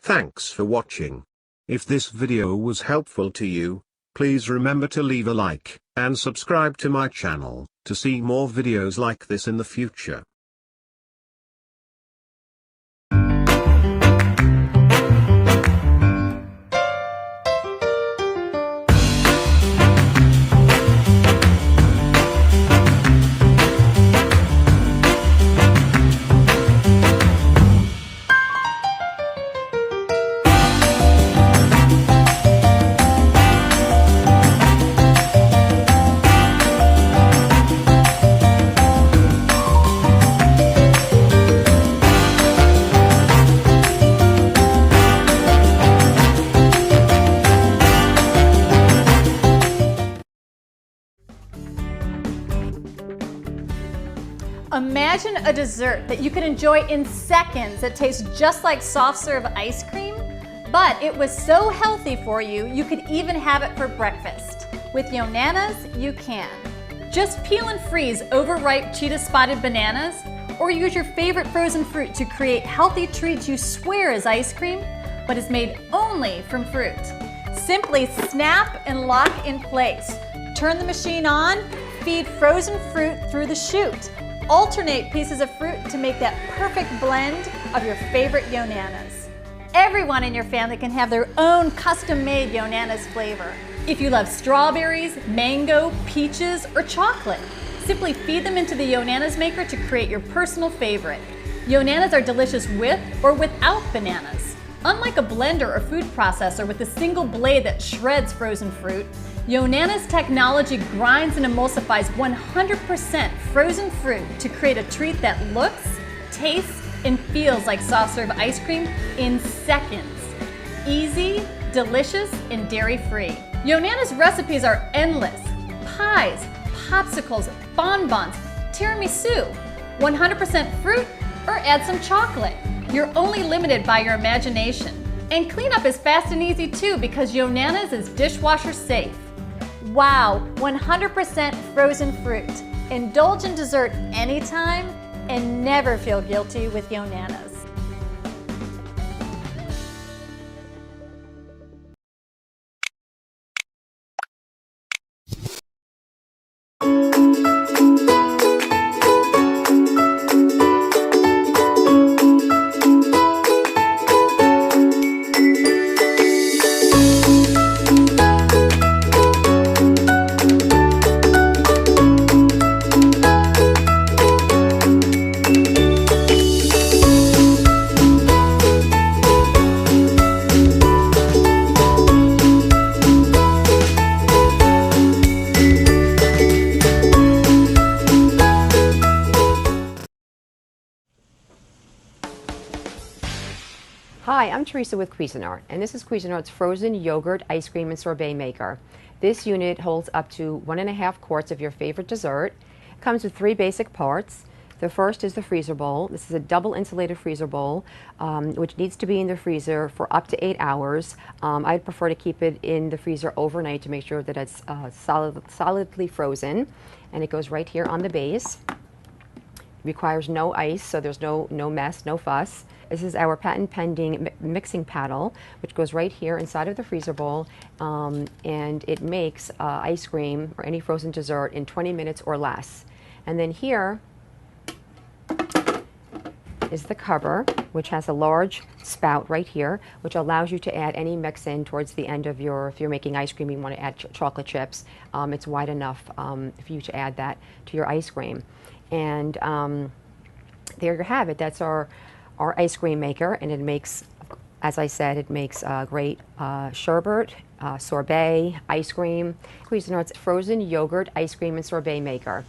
Thanks for watching. If this video was helpful to you, please remember to leave a like, and subscribe to my channel, to see more videos like this in the future. Imagine a dessert that you can enjoy in seconds that tastes just like soft serve ice cream, but it was so healthy for you, you could even have it for breakfast. With Yonanas, you can. Just peel and freeze overripe cheetah spotted bananas, or use your favorite frozen fruit to create healthy treats you swear is ice cream, but is made only from fruit. Simply snap and lock in place. Turn the machine on, feed frozen fruit through the chute. Alternate pieces of fruit to make that perfect blend of your favorite Yonanas. Everyone in your family can have their own custom-made Yonanas flavor. If you love strawberries, mango, peaches, or chocolate, simply feed them into the Yonanas maker to create your personal favorite. Yonanas are delicious with or without bananas. Unlike a blender or food processor with a single blade that shreds frozen fruit, Yonanas technology grinds and emulsifies 100% frozen fruit to create a treat that looks, tastes, and feels like soft serve ice cream in seconds. Easy, delicious, and dairy-free. Yonanas recipes are endless. Pies, popsicles, bonbons, tiramisu, 100% fruit, or add some chocolate. You're only limited by your imagination. And cleanup is fast and easy too because Yonanas is dishwasher safe. Wow, 100% frozen fruit. Indulge in dessert anytime and never feel guilty with Yonanas. Hi, I'm Teresa with Cuisinart, and this is Cuisinart's frozen yogurt ice cream and sorbet maker. This unit holds up to 1.5 quarts of your favorite dessert. It comes with 3 basic parts. The first is the freezer bowl. This is a double insulated freezer bowl, which needs to be in the freezer for up to 8 hours. I'd prefer to keep it in the freezer overnight to make sure that it's solidly frozen. And it goes right here on the base. It requires no ice, so there's no mess, no fuss. This is our patent pending mixing paddle, which goes right here inside of the freezer bowl, and it makes ice cream or any frozen dessert in 20 minutes or less. And then here is the cover, which has a large spout right here, which allows you to add any mix in towards the end of if you're making ice cream, you want to add chocolate chips. It's wide enough for you to add that to your ice cream. And there you have it. That's our ice cream maker, and it makes, as I said, it makes great sherbet, sorbet, ice cream. Cuisinart's frozen yogurt ice cream and sorbet maker.